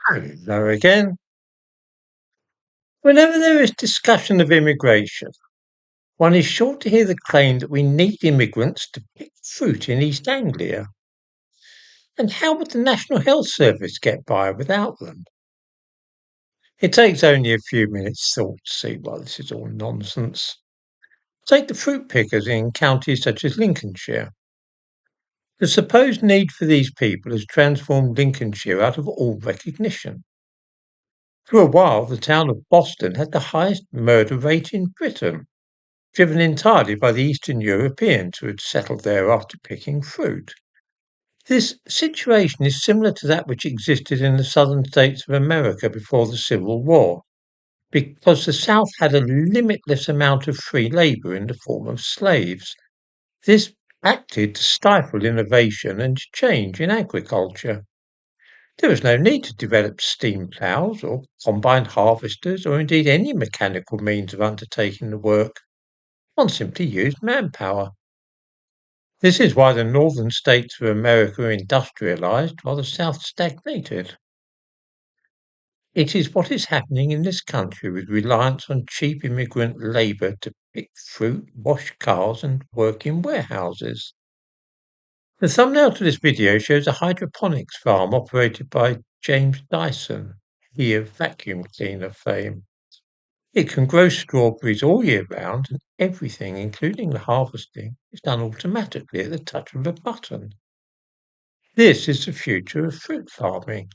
Hello again. Whenever there is discussion of immigration, one is sure to hear the claim that we need immigrants to pick fruit in East Anglia. And how would the National Health Service get by without them? It takes only a few minutes thought to see why this is all nonsense. Take the fruit pickers in counties such as Lincolnshire. The supposed need for these people has transformed Lincolnshire out of all recognition. For a while, the town of Boston had the highest murder rate in Britain, driven entirely by the Eastern Europeans who had settled there after picking fruit. This situation is similar to that which existed in the southern states of America before the Civil War, because the South had a limitless amount of free labor in the form of slaves. This acted to stifle innovation and change in agriculture. There was no need to develop steam ploughs or combine harvesters or indeed any mechanical means of undertaking the work. One simply used manpower. This is why the northern states of America are industrialized while the South stagnated. It is what is happening in this country with reliance on cheap immigrant labor to pick fruit, wash cars, and work in warehouses. The thumbnail to this video shows a hydroponics farm operated by James Dyson, he of vacuum cleaner fame. It can grow strawberries all year round, and everything, including the harvesting, is done automatically at the touch of a button. This is the future of fruit farming.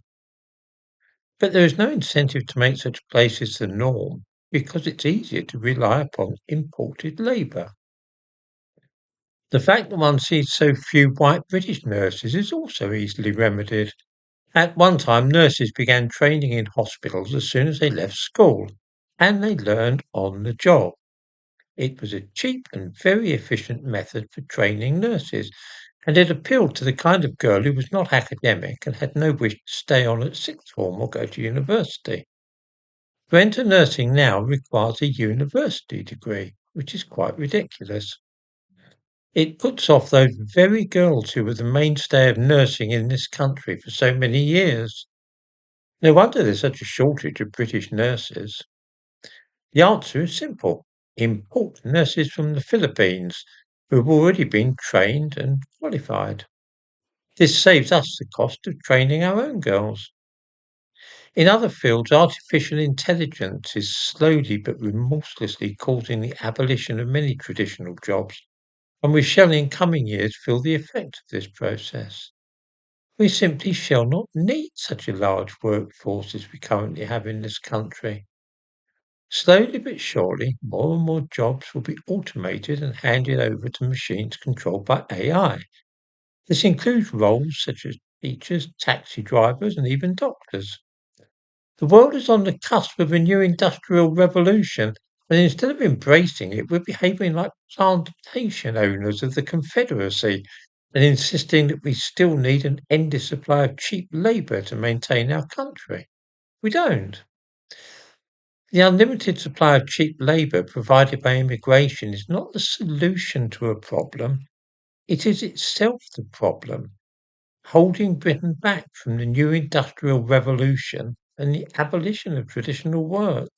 But there is no incentive to make such places the norm because it's easier to rely upon imported labour. The fact that one sees so few white British nurses is also easily remedied. At one time, nurses began training in hospitals as soon as they left school, and they learned on the job. It was a cheap and very efficient method for training nurses, and it appealed to the kind of girl who was not academic and had no wish to stay on at sixth form or go to university. To enter nursing now requires a university degree, which is quite ridiculous. It puts off those very girls who were the mainstay of nursing in this country for so many years. No wonder there's such a shortage of British nurses. The answer is simple. Import nurses from the Philippines who have already been trained and qualified. This saves us the cost of training our own girls. In other fields, artificial intelligence is slowly but remorselessly causing the abolition of many traditional jobs, and we shall in coming years feel the effect of this process. We simply shall not need such a large workforce as we currently have in this country. Slowly but surely, more and more jobs will be automated and handed over to machines controlled by AI. This includes roles such as teachers, taxi drivers, and even doctors. The world is on the cusp of a new industrial revolution, and instead of embracing it, we're behaving like plantation owners of the Confederacy and insisting that we still need an endless supply of cheap labour to maintain our country. We don't. The unlimited supply of cheap labour provided by immigration is not the solution to a problem, it is itself the problem, holding Britain back from the new industrial revolution and the abolition of traditional work.